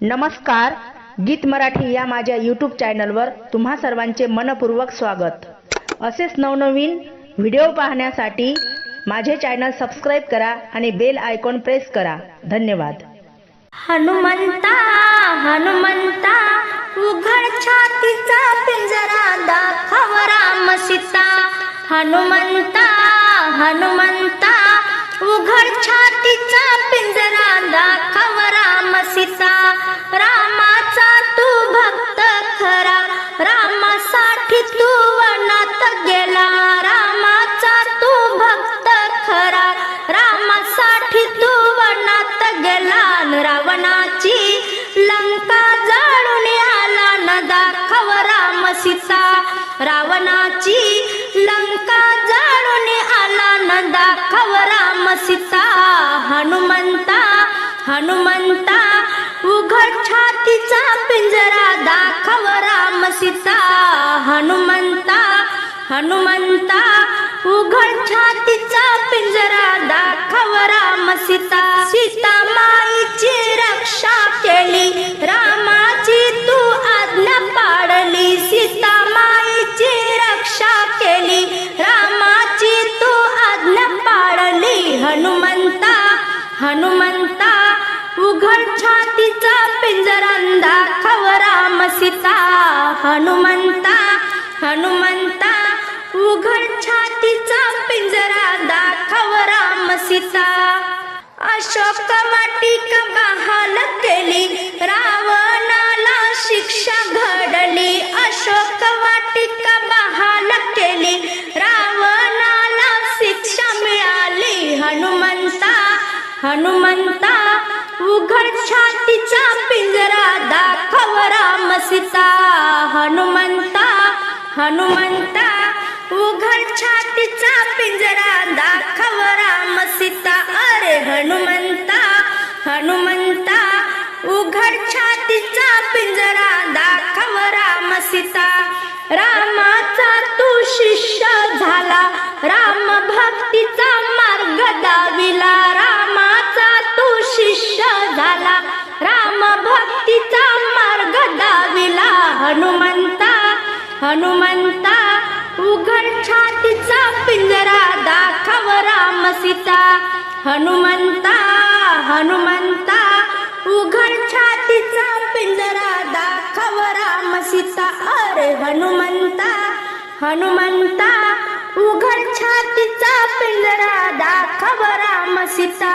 नमस्कार, गीत मराठी या माझ्या यूट्यूब चॅनलवर तुम्हा सर्वांचे मनपूर्वक स्वागत। असेच नवनवीन व्हिडिओ पाहण्यासाठी माझे चॅनल सबस्क्राइब करा आणि बेल आयकॉन प्रेस करा। धन्यवाद। हनुमंता हनुमंता उघड छातीचा पिंजरा दाखव राम सीता। हनुमंता हनुमंता उघड छातीचा पिंजरा दाखव राम सीता। रामाचा तू भक्त खरा, रामासाठी तू वनात गेला। रामाचा तू भक्त खरा, रामासाठी तू वनात गेला। रावणाची लंका जाळून आला न दाखव राम सीता। रावणाची लंका जाळून आला न दाखव राम सीता। हनुमंता हनुमंता उघड छातीचा पिंजरा दाखव राम सीता। हनुमंता हनुमंता उघड छातीचा पिंजरा दाखव राम सीता। सीता माईची रक्षा केली, रामाची तू आज्ञा पाळली। सीता माईची रक्षा केली, रामाची तू आज्ञा पाळली। हनुमंता हनुमंता उघड छातीचा पिंजरा दाखव राम सीता। हनुमंता हनुमंता उघड छातीचा पिंजरा दाखव राम सीता। अशोक वाटिका बहाल केली, रावणाला शिक्षा घडली। अशोक वाटिका बहाल केली, रावणाला शिक्षा मिळाली। हनुमंता हनुमंता उघड छातीचा पिंजरा दाखव राम सीता। हनुमंता हनुमंता उघड छातीचा पिंजरा दाखव राम सीता। अरे हनुमंता हनुमंता उघड छातीचा पिंजरा दाखव राम सीता। रामाचा तू शिष्य झाला, राम भक्तीचा मार्ग दाविला। रामाचा तू शिष्य झाला, राम भक्तीचा मार्ग दाविला। हनुमंता हनुमंता उघड छातीचा पिंजरा दाखव राम सीता। हनुमंता हनुमंता उघड छातीचा पिंजरा दाखव राम सीता। अरे हनुमंता हनुमंता उघड छातीचा पिंजरा दाखव राम सीता।